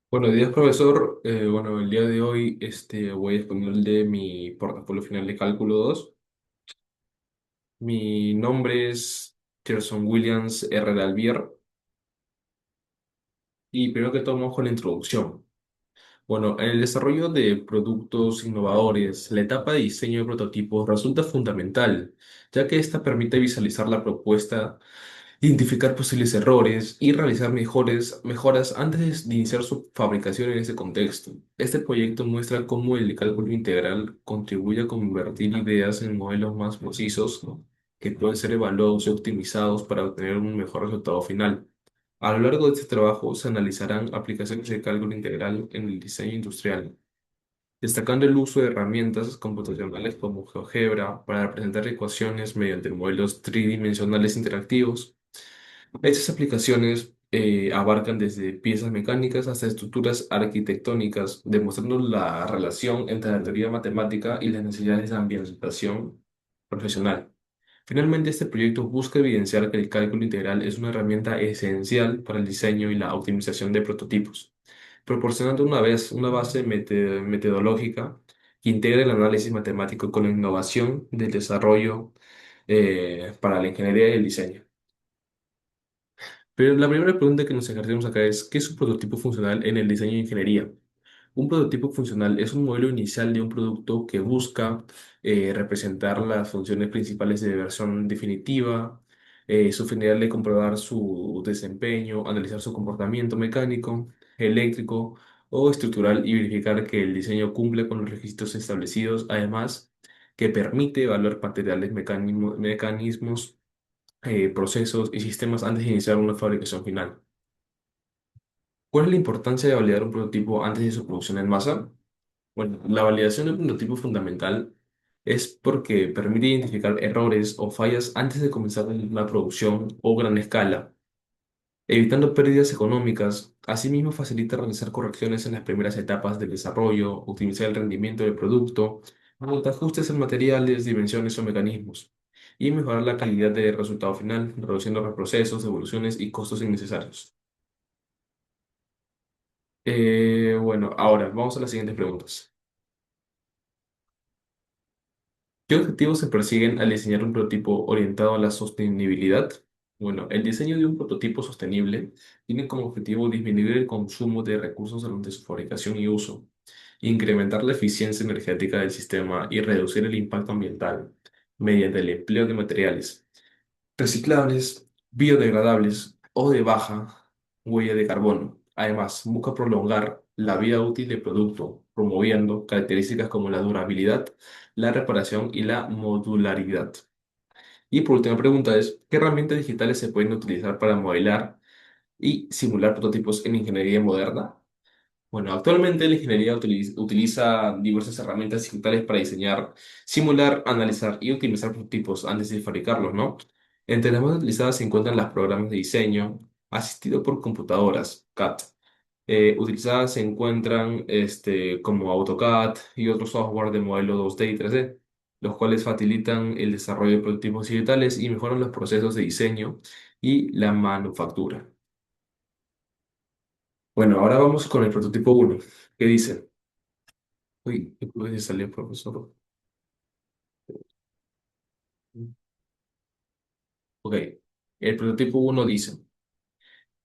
Buenos días, profesor. Bueno, el día de hoy voy a exponer de mi portafolio final de cálculo 2. Mi nombre es Gerson Williams R. de Albier y primero que todo vamos con la introducción. Bueno, en el desarrollo de productos innovadores, la etapa de diseño de prototipos resulta fundamental, ya que esta permite visualizar la propuesta, identificar posibles errores y realizar mejoras antes de iniciar su fabricación en ese contexto. Este proyecto muestra cómo el cálculo integral contribuye a convertir ideas en modelos más precisos, ¿no?, que pueden ser evaluados y optimizados para obtener un mejor resultado final. A lo largo de este trabajo se analizarán aplicaciones de cálculo integral en el diseño industrial, destacando el uso de herramientas computacionales como GeoGebra para representar ecuaciones mediante modelos tridimensionales interactivos. Estas aplicaciones abarcan desde piezas mecánicas hasta estructuras arquitectónicas, demostrando la relación entre la teoría matemática y las necesidades de ambientación profesional. Finalmente, este proyecto busca evidenciar que el cálculo integral es una herramienta esencial para el diseño y la optimización de prototipos, proporcionando una base metodológica que integre el análisis matemático con la innovación del desarrollo para la ingeniería y el diseño. Pero la primera pregunta que nos ejercemos acá es, ¿qué es un prototipo funcional en el diseño de ingeniería? Un prototipo funcional es un modelo inicial de un producto que busca representar las funciones principales de versión definitiva, su finalidad de comprobar su desempeño, analizar su comportamiento mecánico, eléctrico o estructural y verificar que el diseño cumple con los requisitos establecidos, además que permite evaluar materiales, mecanismos, procesos y sistemas antes de iniciar una fabricación final. ¿Cuál es la importancia de validar un prototipo antes de su producción en masa? Bueno, la validación de un prototipo fundamental es porque permite identificar errores o fallas antes de comenzar una producción o gran escala, evitando pérdidas económicas. Asimismo, facilita realizar correcciones en las primeras etapas del desarrollo, optimizar el rendimiento del producto, anotar ajustes en materiales, dimensiones o mecanismos, y mejorar la calidad del resultado final, reduciendo reprocesos, devoluciones y costos innecesarios. Bueno, ahora vamos a las siguientes preguntas. ¿Qué objetivos se persiguen al diseñar un prototipo orientado a la sostenibilidad? Bueno, el diseño de un prototipo sostenible tiene como objetivo disminuir el consumo de recursos durante su fabricación y uso, incrementar la eficiencia energética del sistema y reducir el impacto ambiental mediante el empleo de materiales reciclables, biodegradables o de baja huella de carbono. Además, busca prolongar la vida útil del producto, promoviendo características como la durabilidad, la reparación y la modularidad. Y por última pregunta es, ¿qué herramientas digitales se pueden utilizar para modelar y simular prototipos en ingeniería moderna? Bueno, actualmente la ingeniería utiliza diversas herramientas digitales para diseñar, simular, analizar y optimizar prototipos antes de fabricarlos, ¿no? Entre las más utilizadas se encuentran los programas de diseño asistido por computadoras, CAD. Utilizadas se encuentran como AutoCAD y otros software de modelo 2D y 3D, los cuales facilitan el desarrollo de prototipos digitales y mejoran los procesos de diseño y la manufactura. Bueno, ahora vamos con el prototipo uno. ¿Qué dice? Uy, ¿qué puede salir, profesor? Ok, el prototipo uno dice,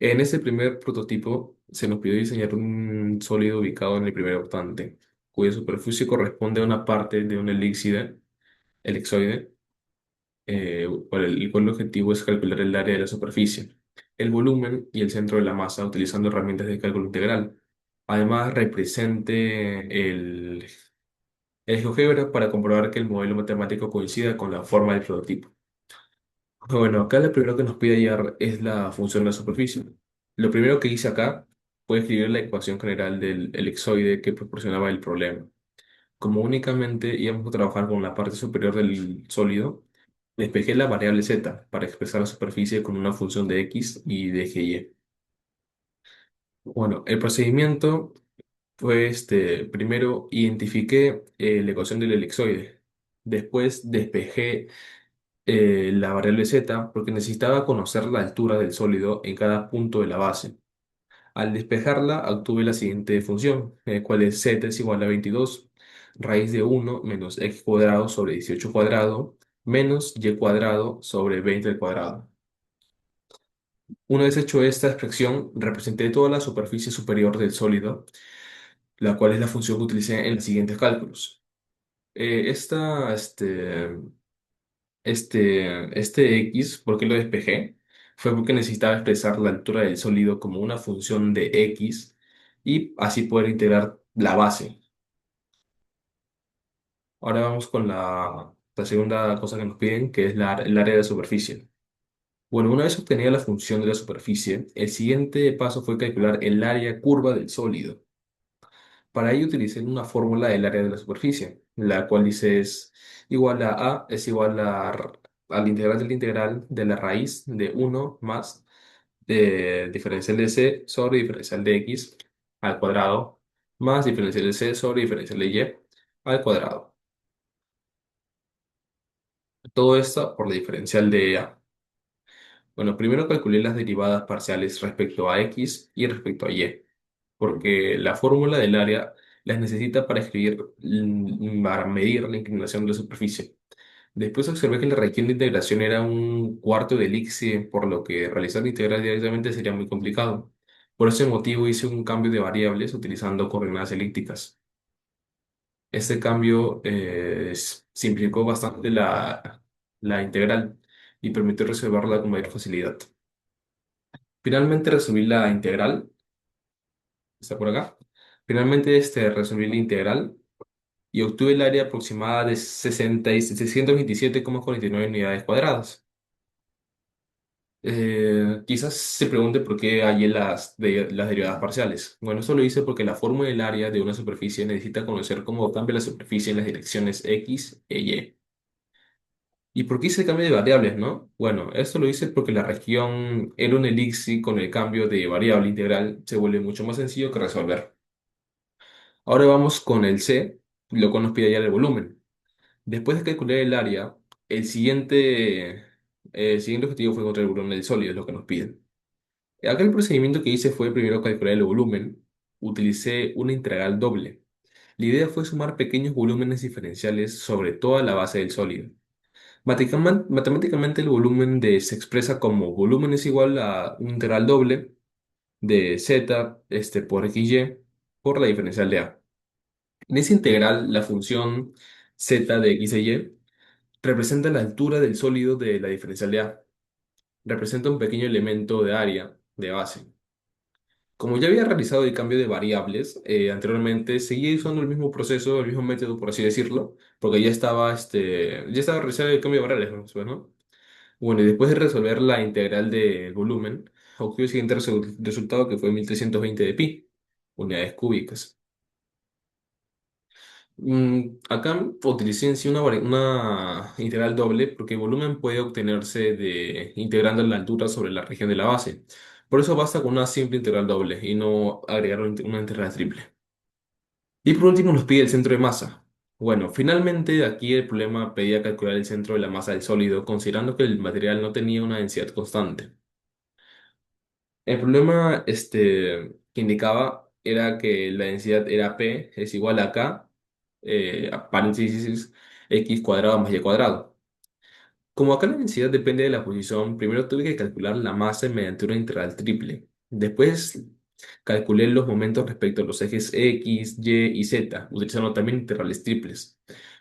en este primer prototipo se nos pidió diseñar un sólido ubicado en el primer octante, cuya superficie corresponde a una parte de un elixoide, el cual objetivo es calcular el área de la superficie, el volumen y el centro de la masa utilizando herramientas de cálculo integral. Además, represente el GeoGebra para comprobar que el modelo matemático coincida con la forma del prototipo. Bueno, acá lo primero que nos pide hallar es la función de la superficie. Lo primero que hice acá fue escribir la ecuación general del elipsoide que proporcionaba el problema. Como únicamente íbamos a trabajar con la parte superior del sólido, despejé la variable z para expresar la superficie con una función de x y de y. Bueno, el procedimiento fue primero identifiqué la ecuación del elipsoide. Después despejé la variable z porque necesitaba conocer la altura del sólido en cada punto de la base. Al despejarla, obtuve la siguiente función, cual es z es igual a 22 raíz de 1 menos x cuadrado sobre 18 cuadrado menos y cuadrado sobre 20 al cuadrado. Una vez hecho esta expresión, representé toda la superficie superior del sólido, la cual es la función que utilicé en los siguientes cálculos. Esta, este x, ¿por qué lo despejé? Fue porque necesitaba expresar la altura del sólido como una función de x y así poder integrar la base. Ahora vamos con la segunda cosa que nos piden, que es el área de superficie. Bueno, una vez obtenida la función de la superficie, el siguiente paso fue calcular el área curva del sólido. Para ello utilicé una fórmula del área de la superficie, la cual dice es igual a es igual al integral del integral de la raíz de 1 más diferencial de c sobre diferencial de x al cuadrado más diferencial de c sobre diferencial de y al cuadrado. Todo esto por la diferencial de a. Bueno, primero calculé las derivadas parciales respecto a x y respecto a y, porque la fórmula del área las necesita para escribir, para medir la inclinación de la superficie. Después observé que la región de integración era un cuarto de elixir, por lo que realizar la integral directamente sería muy complicado. Por ese motivo hice un cambio de variables utilizando coordenadas elípticas. Este cambio simplificó bastante la integral y permitió resolverla con mayor facilidad. Finalmente resolví la integral, está por acá. Finalmente resolví la integral y obtuve el área aproximada de 627,49 unidades cuadradas. Quizás se pregunte por qué hay las derivadas parciales. Bueno, esto lo hice porque la fórmula del área de una superficie necesita conocer cómo cambia la superficie en las direcciones x e y. ¿Y por qué hice el cambio de variables, no? Bueno, esto lo hice porque la región era un elixir con el cambio de variable integral se vuelve mucho más sencillo que resolver. Ahora vamos con el C, lo cual nos pide hallar el volumen. Después de calcular el área, el siguiente objetivo fue encontrar el volumen del sólido, es lo que nos piden. Acá el procedimiento que hice fue primero calcular el volumen. Utilicé una integral doble. La idea fue sumar pequeños volúmenes diferenciales sobre toda la base del sólido. Matemáticamente el se expresa como volumen es igual a una integral doble de z por xy por la diferencial de a. En esa integral, la función z de x e y representa la altura del sólido de la diferencial de a. Representa un pequeño elemento de área de base. Como ya había realizado el cambio de variables anteriormente, seguí usando el mismo proceso, el mismo método, por así decirlo, porque ya estaba realizando el cambio de variables, ¿no? Pues, ¿no? Bueno, y después de resolver la integral del volumen, obtuve el siguiente resultado que fue 1320 de pi, unidades cúbicas. Acá utilicé en sí una integral doble porque el volumen puede obtenerse integrando la altura sobre la región de la base. Por eso basta con una simple integral doble y no agregar una integral triple. Y por último nos pide el centro de masa. Bueno, finalmente aquí el problema pedía calcular el centro de la masa del sólido considerando que el material no tenía una densidad constante. El problema que indicaba era que la densidad era P es igual a K, a paréntesis, X cuadrado más Y cuadrado. Como acá la densidad depende de la posición, primero tuve que calcular la masa mediante una integral triple. Después calculé los momentos respecto a los ejes X, Y y Z, utilizando también integrales triples.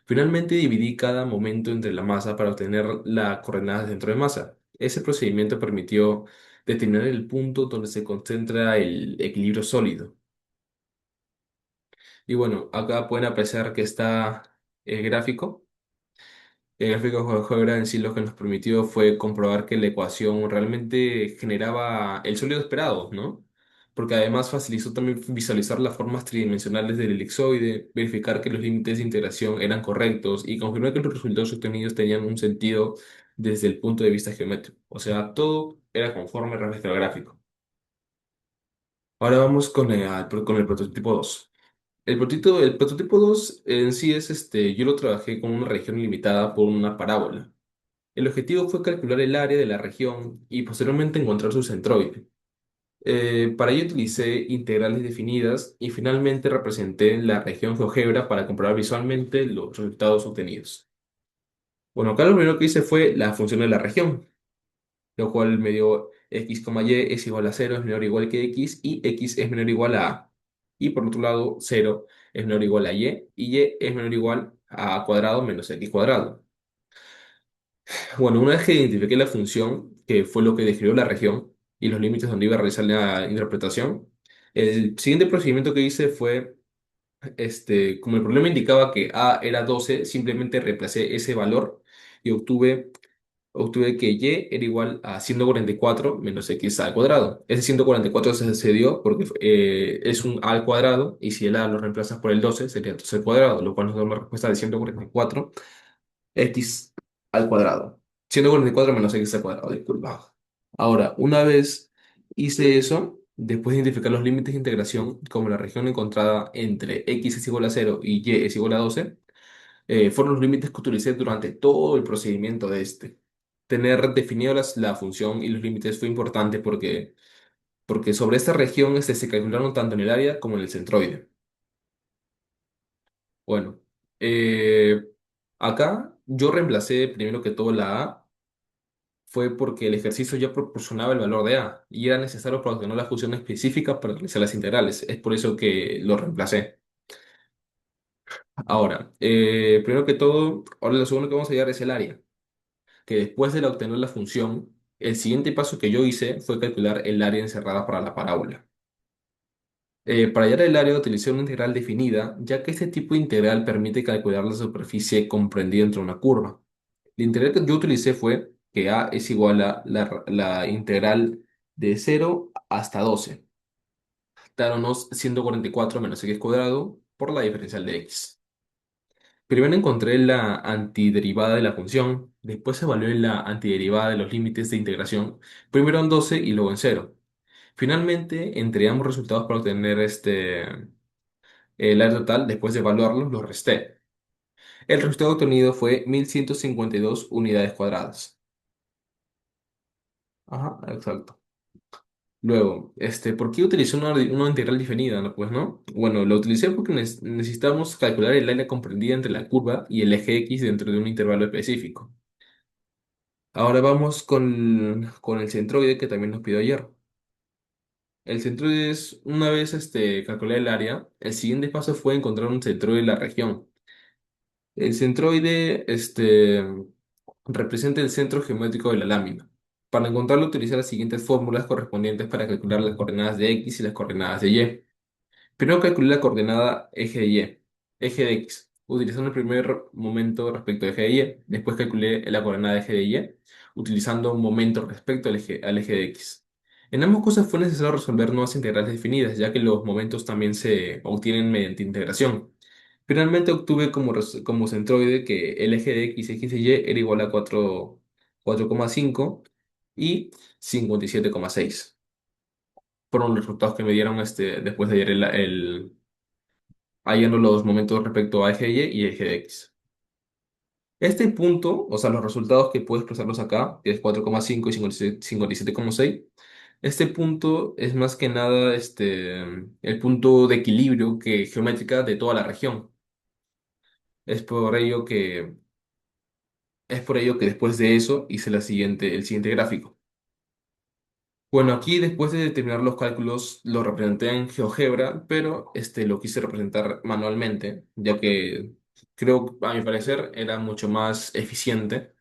Finalmente dividí cada momento entre la masa para obtener la coordenada del centro de masa. Ese procedimiento permitió determinar el punto donde se concentra el equilibrio sólido. Y bueno, acá pueden apreciar que está el gráfico. El gráfico de Hover en sí lo que nos permitió fue comprobar que la ecuación realmente generaba el sólido esperado, ¿no? Porque además facilitó también visualizar las formas tridimensionales del elipsoide, verificar que los límites de integración eran correctos y confirmar que los resultados obtenidos tenían un sentido desde el punto de vista geométrico. O sea, todo era conforme respecto al gráfico. Ahora vamos con el prototipo 2. El prototipo 2 en sí yo lo trabajé con una región limitada por una parábola. El objetivo fue calcular el área de la región y posteriormente encontrar su centroide. Para ello utilicé integrales definidas y finalmente representé la región GeoGebra para comprobar visualmente los resultados obtenidos. Bueno, acá lo primero que hice fue la función de la región, lo cual me dio x, y es igual a 0 es menor o igual que x y x es menor o igual a a. Y por otro lado, 0 es menor o igual a y es menor o igual a cuadrado menos x cuadrado. Bueno, una vez que identifiqué la función, que fue lo que describió la región, y los límites donde iba a realizar la interpretación, el siguiente procedimiento que hice fue, como el problema indicaba que a era 12, simplemente reemplacé ese valor y obtuve que y era igual a 144 menos x al cuadrado. Ese 144 se dio porque es un a al cuadrado, y si el a lo reemplazas por el 12, sería 12 al cuadrado, lo cual nos da una respuesta de 144 x al cuadrado. 144 menos x al cuadrado, disculpa. Ahora, una vez hice eso, después de identificar los límites de integración, como la región encontrada entre x es igual a 0 y y es igual a 12, fueron los límites que utilicé durante todo el procedimiento de este. Tener definido la función y los límites fue importante porque sobre esta región se calcularon tanto en el área como en el centroide. Bueno, eh, acá yo reemplacé primero que todo la A, fue porque el ejercicio ya proporcionaba el valor de A y era necesario para obtener la función específica para realizar las integrales. Es por eso que lo reemplacé. Ahora, primero que todo, ahora lo segundo que vamos a hallar es el área, que después de obtener la función, el siguiente paso que yo hice fue calcular el área encerrada para la parábola. Para hallar el área utilicé una integral definida, ya que este tipo de integral permite calcular la superficie comprendida entre una curva. La integral que yo utilicé fue que a es igual a la integral de 0 hasta 12, dándonos 144 menos x cuadrado por la diferencial de x. Primero encontré la antiderivada de la función, después evalué la antiderivada de los límites de integración, primero en 12 y luego en 0. Finalmente, entre ambos resultados para obtener el área total, después de evaluarlos, los resté. El resultado obtenido fue 1152 unidades cuadradas. Ajá, exacto. Luego, ¿por qué utilicé una integral definida? ¿No? Pues no. Bueno, lo utilicé porque necesitamos calcular el área comprendida entre la curva y el eje X dentro de un intervalo específico. Ahora vamos con el centroide que también nos pidió ayer. El centroide es, una vez calculé el área, el siguiente paso fue encontrar un centroide de la región. El centroide representa el centro geométrico de la lámina. Para encontrarlo, utiliza las siguientes fórmulas correspondientes para calcular las coordenadas de x y las coordenadas de y. Primero calculé la coordenada eje de y, eje de x, utilizando el primer momento respecto al eje de y. Después calculé la coordenada eje de y, utilizando un momento respecto al eje de x. En ambas cosas fue necesario resolver nuevas integrales definidas, ya que los momentos también se obtienen mediante integración. Finalmente obtuve como centroide que el eje de x y era igual a 4,5 y 57,6. Fueron los resultados que me dieron después de ayer hallando los momentos respecto a eje y eje de x. Este punto, o sea, los resultados que puedo expresarlos acá, que es 4,5 y 57,6, este punto es más que nada el punto de equilibrio geométrica de toda la región. Es por ello que, es por ello que después de eso hice el siguiente gráfico. Bueno, aquí después de determinar los cálculos lo representé en GeoGebra, pero lo quise representar manualmente, ya que creo, a mi parecer, era mucho más eficiente.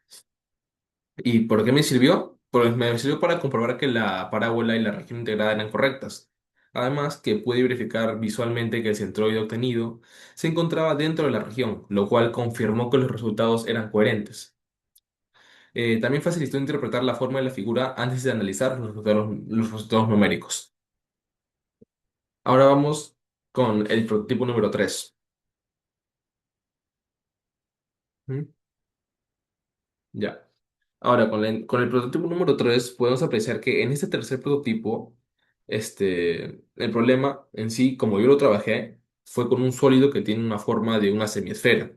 ¿Y por qué me sirvió? Pues me sirvió para comprobar que la parábola y la región integrada eran correctas. Además, que pude verificar visualmente que el centroide obtenido se encontraba dentro de la región, lo cual confirmó que los resultados eran coherentes. También facilitó interpretar la forma de la figura antes de analizar los resultados numéricos. Ahora vamos con el prototipo número 3. Ya. Ahora, con el prototipo número 3 podemos apreciar que en este tercer prototipo, el problema en sí, como yo lo trabajé, fue con un sólido que tiene una forma de una semiesfera.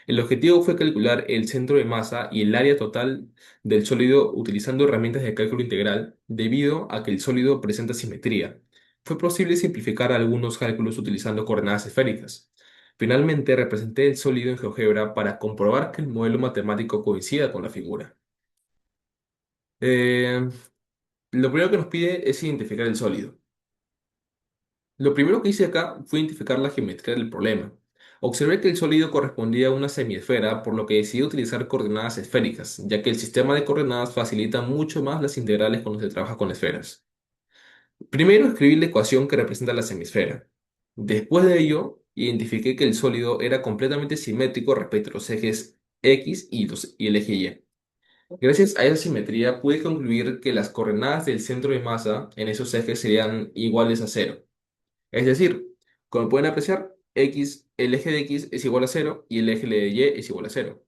El objetivo fue calcular el centro de masa y el área total del sólido utilizando herramientas de cálculo integral, debido a que el sólido presenta simetría. Fue posible simplificar algunos cálculos utilizando coordenadas esféricas. Finalmente, representé el sólido en GeoGebra para comprobar que el modelo matemático coincida con la figura. Eh, lo primero que nos pide es identificar el sólido. Lo primero que hice acá fue identificar la geometría del problema. Observé que el sólido correspondía a una semiesfera, por lo que decidí utilizar coordenadas esféricas, ya que el sistema de coordenadas facilita mucho más las integrales cuando se trabaja con esferas. Primero escribí la ecuación que representa la semisfera. Después de ello, identifiqué que el sólido era completamente simétrico respecto a los ejes X y el eje Y. Gracias a esa simetría pude concluir que las coordenadas del centro de masa en esos ejes serían iguales a cero. Es decir, como pueden apreciar, el eje de X es igual a cero y el eje de Y es igual a cero.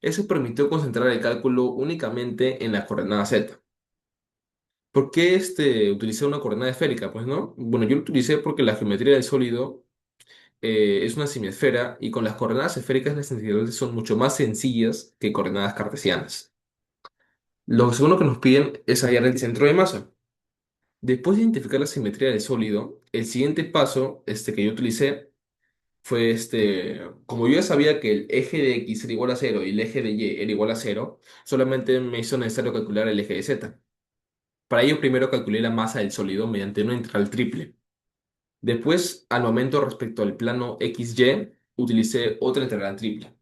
Eso permitió concentrar el cálculo únicamente en la coordenada Z. ¿Por qué utilicé una coordenada esférica? Pues no. Bueno, yo lo utilicé porque la geometría del sólido es una semiesfera y con las coordenadas esféricas las integrales son mucho más sencillas que coordenadas cartesianas. Lo segundo que nos piden es hallar el centro de masa. Después de identificar la simetría del sólido, el siguiente paso que yo utilicé fue como yo ya sabía que el eje de X era igual a cero y el eje de Y era igual a cero, solamente me hizo necesario calcular el eje de Z. Para ello primero calculé la masa del sólido mediante una integral triple. Después, al momento respecto al plano XY, utilicé otra integral triple.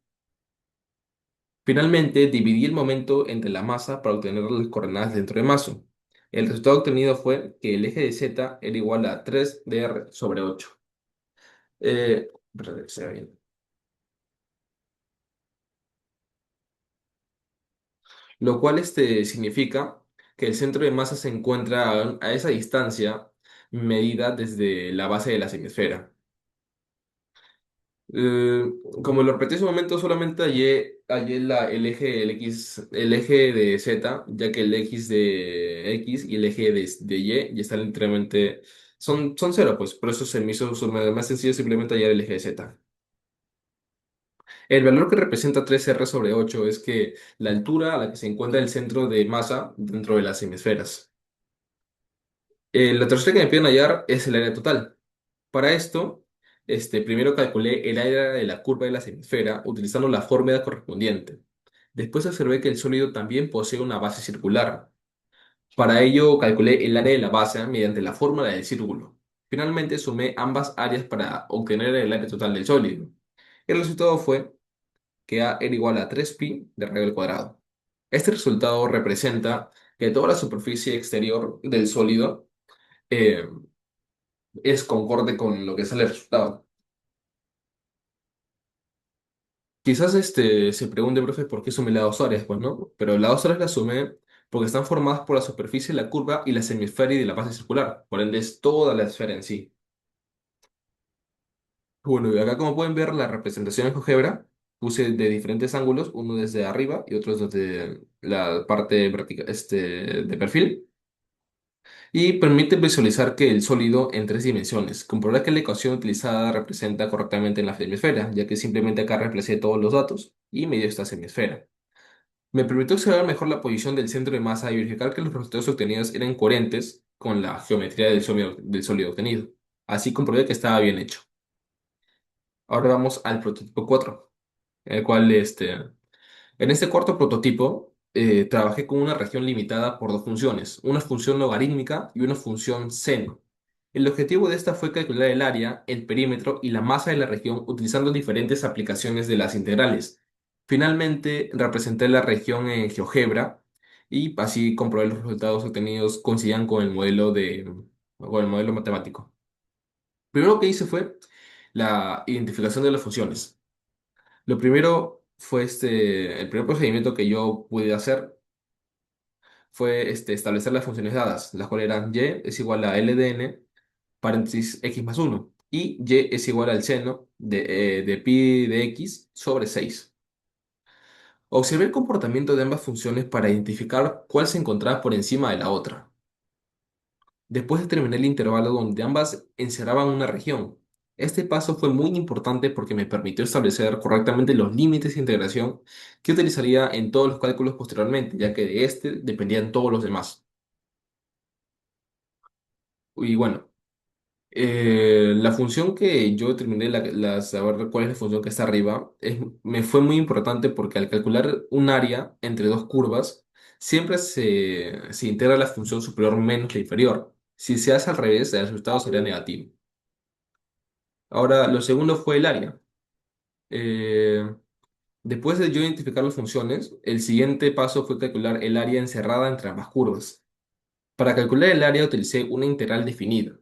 Finalmente, dividí el momento entre la masa para obtener las coordenadas dentro de masa. El resultado obtenido fue que el eje de Z era igual a 3 dr sobre 8. Perdón, que se vea bien. Lo cual significa que el centro de masa se encuentra a esa distancia medida desde la base de la semisfera. Eh, Como lo repetí hace un momento, solamente hallé el eje de Z, ya que el X de X y el eje de Y ya están literalmente, son cero, pues por eso se me hizo más sencillo simplemente hallar el eje de Z. El valor que representa 3R sobre 8 es que la altura a la que se encuentra el centro de masa dentro de las hemisferas. La tercera que me piden hallar es el área total. Para esto, primero calculé el área de la curva de la hemisfera utilizando la fórmula correspondiente. Después observé que el sólido también posee una base circular. Para ello calculé el área de la base mediante la fórmula del círculo. Finalmente sumé ambas áreas para obtener el área total del sólido. El resultado fue que A era igual a 3pi de radio al cuadrado. Este resultado representa que toda la superficie exterior del sólido eh, es concorde con lo que sale el resultado. Quizás se pregunte, profe, ¿por qué sumé las dos áreas? Pues no, pero las dos áreas las sumé porque están formadas por la superficie, la curva y la semisfera y de la base circular. Por ende, es toda la esfera en sí. Bueno, y acá como pueden ver, la representación en GeoGebra puse de diferentes ángulos, uno desde arriba y otro desde la parte vertical, de perfil. Y permite visualizar que el sólido en tres dimensiones. Comprobar que la ecuación utilizada representa correctamente en la hemisfera, ya que simplemente acá reemplacé todos los datos y me dio esta hemisfera. Me permitió observar mejor la posición del centro de masa y verificar que los resultados obtenidos eran coherentes con la geometría del sólido obtenido. Así comprobé que estaba bien hecho. Ahora vamos al prototipo 4, en el cual en este cuarto prototipo trabajé con una región limitada por dos funciones, una función logarítmica y una función seno. El objetivo de esta fue calcular el área, el perímetro y la masa de la región utilizando diferentes aplicaciones de las integrales. Finalmente, representé la región en GeoGebra y así comprobé los resultados obtenidos coincidían con el modelo matemático. Primero que hice fue la identificación de las funciones. Lo primero fue el primer procedimiento que yo pude hacer fue establecer las funciones dadas, las cuales eran y es igual a LDN, paréntesis x más uno y y es igual al seno de pi de x sobre 6. Observé el comportamiento de ambas funciones para identificar cuál se encontraba por encima de la otra. Después determiné el intervalo donde ambas encerraban una región. Este paso fue muy importante porque me permitió establecer correctamente los límites de integración que utilizaría en todos los cálculos posteriormente, ya que de este dependían todos los demás. Y bueno, la función que yo determiné, saber cuál es la función que está arriba, me fue muy importante porque al calcular un área entre dos curvas, siempre se integra la función superior menos la inferior. Si se hace al revés, el resultado sería negativo. Ahora, lo segundo fue el área. Eh, Después de yo identificar las funciones, el siguiente paso fue calcular el área encerrada entre ambas curvas. Para calcular el área utilicé una integral definida,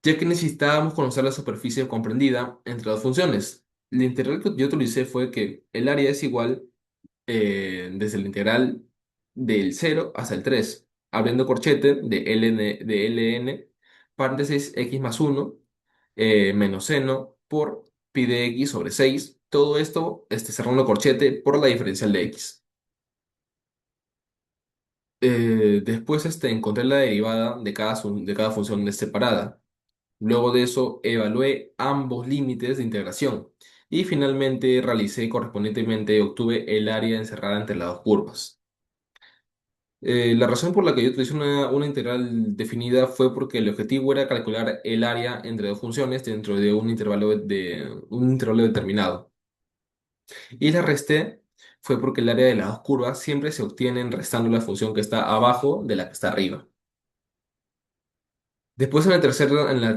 ya que necesitábamos conocer la superficie comprendida entre dos funciones. La integral que yo utilicé fue que el área es igual desde la integral del 0 hasta el 3, abriendo corchete de ln, paréntesis x más 1, menos seno por pi de x sobre 6. Todo esto cerrando corchete por la diferencial de x. Después encontré la derivada de cada función separada. Luego de eso, evalué ambos límites de integración y finalmente realicé correspondientemente, obtuve el área encerrada entre las dos curvas. La razón por la que yo utilicé una integral definida fue porque el objetivo era calcular el área entre dos funciones dentro de un intervalo determinado. Y la resté fue porque el área de las dos curvas siempre se obtiene restando la función que está abajo de la que está arriba. Después en la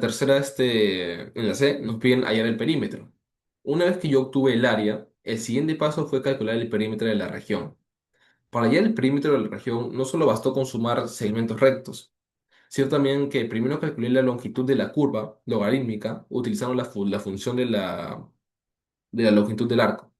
C nos piden hallar el perímetro. Una vez que yo obtuve el área, el siguiente paso fue calcular el perímetro de la región. Para hallar el perímetro de la región no solo bastó con sumar segmentos rectos, sino también que primero calculé la longitud de la curva logarítmica utilizando la función de la longitud del arco.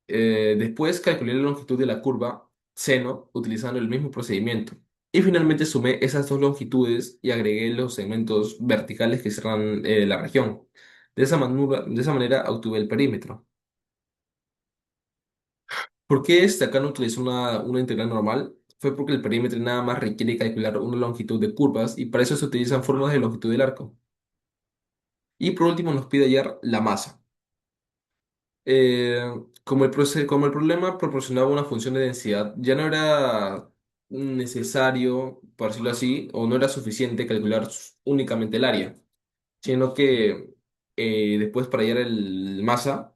Después calculé la longitud de la curva seno utilizando el mismo procedimiento. Y finalmente sumé esas dos longitudes y agregué los segmentos verticales que cierran la región. De esa manera obtuve el perímetro. ¿Por qué acá no utilicé una integral normal? Fue porque el perímetro nada más requiere calcular una longitud de curvas y para eso se utilizan fórmulas de longitud del arco. Y por último nos pide hallar la masa. Como el problema proporcionaba una función de densidad, ya no era necesario, por decirlo así, o no era suficiente calcular únicamente el área, sino que después para hallar el masa,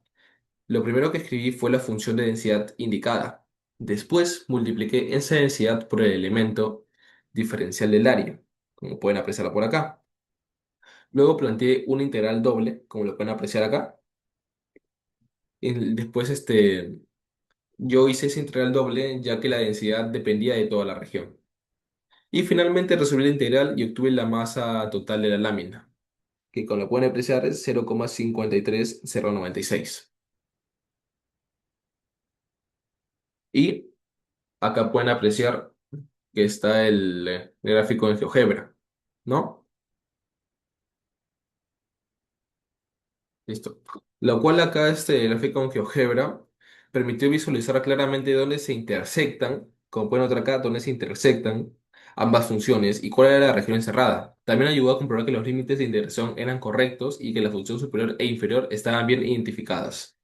lo primero que escribí fue la función de densidad indicada. Después multipliqué esa densidad por el elemento diferencial del área, como pueden apreciarlo por acá. Luego planteé una integral doble, como lo pueden apreciar acá. Y después yo hice esa integral doble ya que la densidad dependía de toda la región. Y finalmente resolví la integral y obtuve la masa total de la lámina, que como lo pueden apreciar es 0,53096. Y acá pueden apreciar que está el gráfico en GeoGebra, ¿no? Listo. Lo cual acá este gráfico en GeoGebra permitió visualizar claramente dónde se intersectan, como pueden notar acá, dónde se intersectan ambas funciones y cuál era la región encerrada. También ayudó a comprobar que los límites de intersección eran correctos y que la función superior e inferior estaban bien identificadas.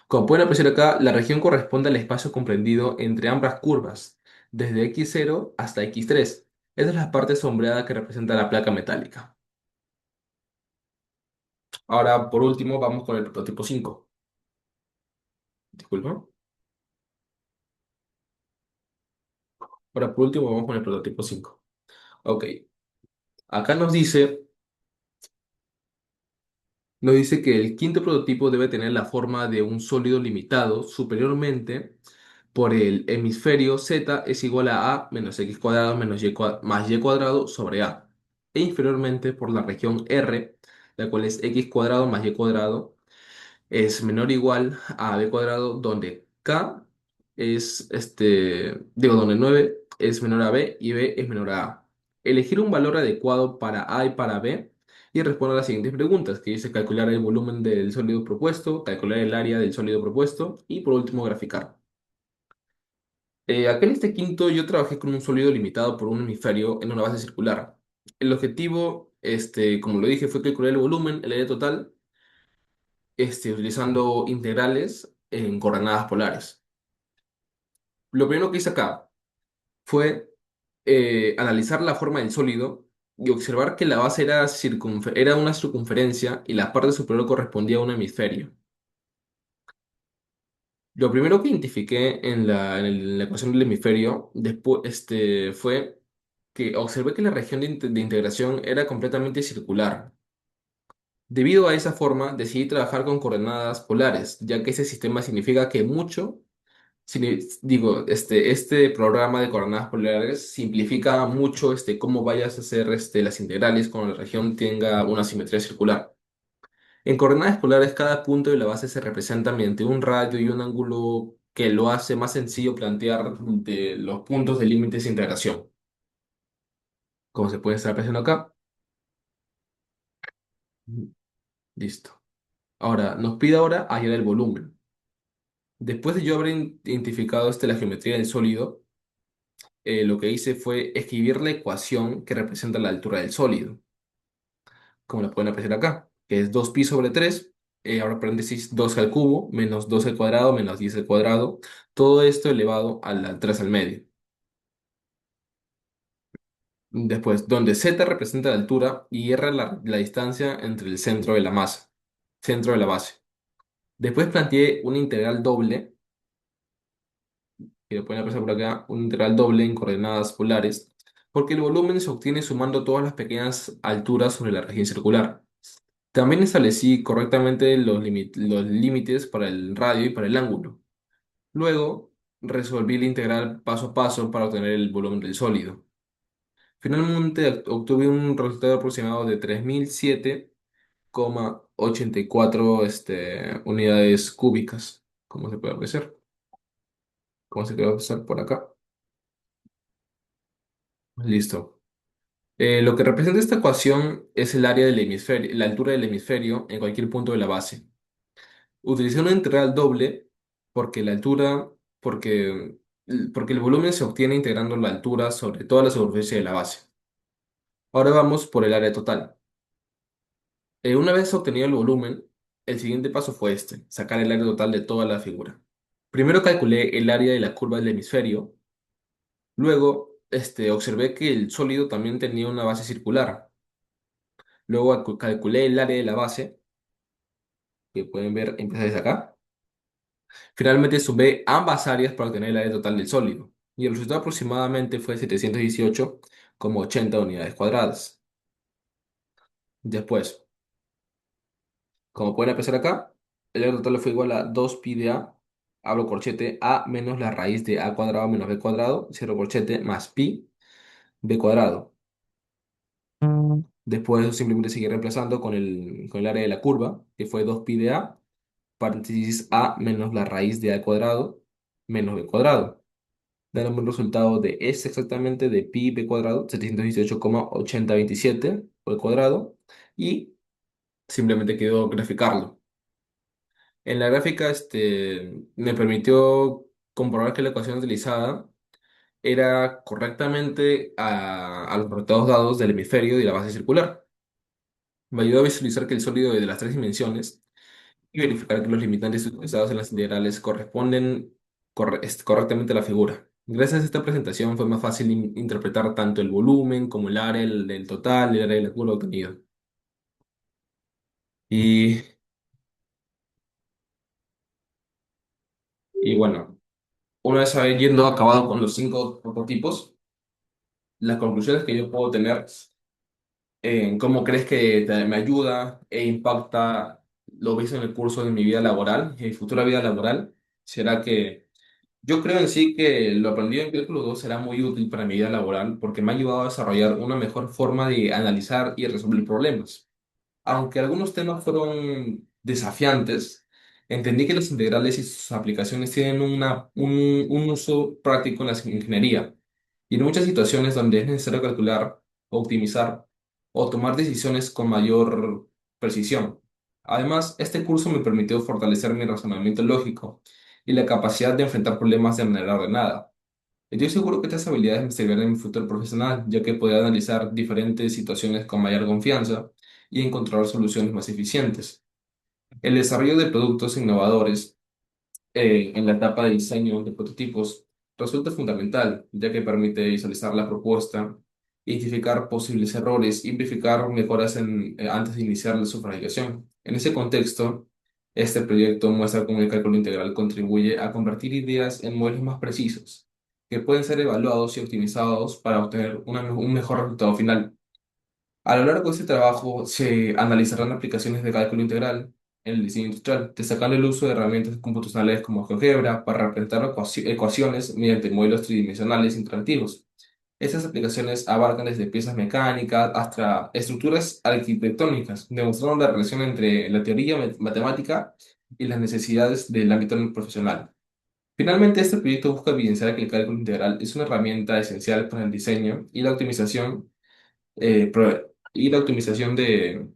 Como pueden apreciar acá, la región corresponde al espacio comprendido entre ambas curvas, desde x0 hasta x3. Esa es la parte sombreada que representa la placa metálica. Ahora, por último, vamos con el prototipo 5. Disculpa. Ahora, por último, vamos con el prototipo 5. Ok. Acá nos dice que el quinto prototipo debe tener la forma de un sólido limitado superiormente por el hemisferio z es igual a menos x cuadrado menos más y cuadrado sobre a, e inferiormente por la región R, la cual es x cuadrado más y cuadrado es menor o igual a b cuadrado, donde k donde 9 es menor a b y b es menor a a. Elegir un valor adecuado para a y para b y responder a las siguientes preguntas, que dice calcular el volumen del sólido propuesto, calcular el área del sólido propuesto y por último graficar. Acá en este quinto yo trabajé con un sólido limitado por un hemisferio en una base circular. El objetivo, como lo dije, fue calcular el volumen, el área total, utilizando integrales en coordenadas polares. Lo primero que hice acá fue analizar la forma del sólido y observar que la base era una circunferencia y la parte superior correspondía a un hemisferio. Lo primero que identifiqué en la ecuación del hemisferio después, fue que observé que la región de integración era completamente circular. Debido a esa forma, decidí trabajar con coordenadas polares, ya que ese sistema significa que este programa de coordenadas polares simplifica mucho cómo vayas a hacer las integrales cuando la región tenga una simetría circular. En coordenadas polares, cada punto de la base se representa mediante un radio y un ángulo que lo hace más sencillo plantear de los puntos de límites de integración, como se puede estar apreciando acá. Listo. Ahora, nos pide ahora hallar el volumen. Después de yo haber identificado la geometría del sólido, lo que hice fue escribir la ecuación que representa la altura del sólido, como la pueden apreciar acá, que es 2pi sobre 3, ahora paréntesis 2 al cubo, menos 2 al cuadrado, menos 10 al cuadrado, todo esto elevado a la 3 al medio. Después, donde z representa la altura y r la distancia entre el centro de la masa, centro de la base. Después planteé una integral doble, que lo pueden apreciar por acá, una integral doble en coordenadas polares, porque el volumen se obtiene sumando todas las pequeñas alturas sobre la región circular. También establecí correctamente los límites para el radio y para el ángulo. Luego, resolví la integral paso a paso para obtener el volumen del sólido. Finalmente, obtuve un resultado aproximado de 3007,84 unidades cúbicas, como se puede apreciar, como se puede apreciar por acá. Listo. Lo que representa esta ecuación es el área del hemisferio, la altura del hemisferio en cualquier punto de la base. Utilicé una integral doble porque la altura, porque, porque el volumen se obtiene integrando la altura sobre toda la superficie de la base. Ahora vamos por el área total. Una vez obtenido el volumen, el siguiente paso fue sacar el área total de toda la figura. Primero calculé el área de la curva del hemisferio, luego observé que el sólido también tenía una base circular. Luego calculé el área de la base, que pueden ver, empieza desde acá. Finalmente sumé ambas áreas para obtener el área total del sólido, y el resultado aproximadamente fue 718,80 unidades cuadradas. Después, como pueden apreciar acá, el área total fue igual a 2pi de a, abro corchete, a menos la raíz de a cuadrado menos b cuadrado, cierro corchete, más pi b cuadrado. Después de eso simplemente seguí reemplazando con el área de la curva, que fue 2pi de a, paréntesis a menos la raíz de a cuadrado menos b cuadrado. Damos un resultado de exactamente de pi b cuadrado, 718,8027 por el cuadrado, y simplemente quedó graficarlo. En la gráfica me permitió comprobar que la ecuación utilizada era correctamente a los resultados dados del hemisferio y de la base circular. Me ayudó a visualizar que el sólido de las tres dimensiones y verificar que los limitantes utilizados en las integrales corresponden correctamente a la figura. Gracias a esta presentación fue más fácil interpretar tanto el volumen como el área del total, el área del ángulo obtenido. Y, y bueno, una vez habiendo acabado con los 5 prototipos, las conclusiones que yo puedo tener en cómo crees que me ayuda e impacta lo visto en el curso de mi vida laboral, en mi futura vida laboral, será que yo creo en sí que lo aprendido en Cálculo 2 será muy útil para mi vida laboral porque me ha ayudado a desarrollar una mejor forma de analizar y resolver problemas. Aunque algunos temas fueron desafiantes, entendí que las integrales y sus aplicaciones tienen un uso práctico en la ingeniería y en muchas situaciones donde es necesario calcular, optimizar o tomar decisiones con mayor precisión. Además, este curso me permitió fortalecer mi razonamiento lógico y la capacidad de enfrentar problemas de manera ordenada. Estoy seguro que estas habilidades me servirán en mi futuro profesional, ya que podré analizar diferentes situaciones con mayor confianza y encontrar soluciones más eficientes. El desarrollo de productos innovadores en la etapa de diseño de prototipos resulta fundamental, ya que permite visualizar la propuesta, identificar posibles errores y verificar mejoras antes de iniciar su fabricación. En ese contexto, este proyecto muestra cómo el cálculo integral contribuye a convertir ideas en modelos más precisos, que pueden ser evaluados y optimizados para obtener un mejor resultado final. A lo largo de este trabajo se analizarán aplicaciones de cálculo integral en el diseño industrial, destacando el uso de herramientas computacionales como GeoGebra para representar ecuaciones mediante modelos tridimensionales interactivos. Estas aplicaciones abarcan desde piezas mecánicas hasta estructuras arquitectónicas, demostrando la relación entre la teoría matemática y las necesidades del ámbito profesional. Finalmente, este proyecto busca evidenciar que el cálculo integral es una herramienta esencial para el diseño y la optimización y la optimización de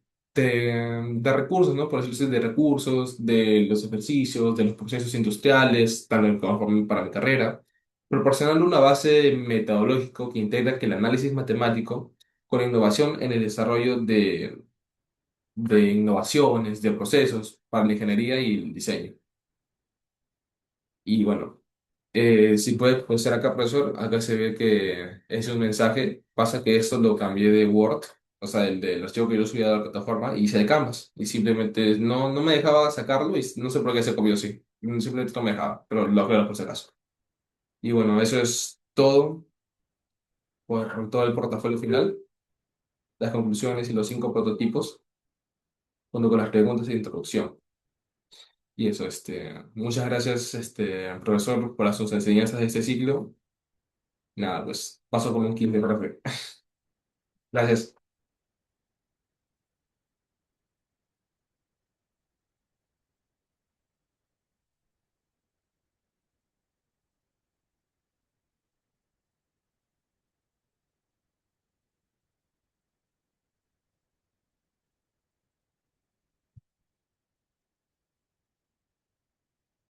recursos, ¿no? Por decirlo así, de recursos, de los ejercicios, de los procesos industriales, tanto como para mi carrera, proporcionando una base metodológico que integra que el análisis matemático con la innovación en el desarrollo de innovaciones, de procesos para la ingeniería y el diseño. Y bueno. Si puede ser acá, profesor, acá se ve que es un mensaje. Pasa que esto lo cambié de Word, o sea, el del archivo que yo subía a la plataforma, y hice de Canvas. Y simplemente no me dejaba sacarlo y no sé por qué se copió así. Simplemente no me dejaba, pero lo aclaro por si acaso. Y bueno, eso es todo por todo el portafolio final, las conclusiones y los 5 prototipos, junto con las preguntas de introducción. Y eso, muchas gracias, profesor, por sus enseñanzas de este ciclo. Nada, pues paso como un kinder, profe. Gracias.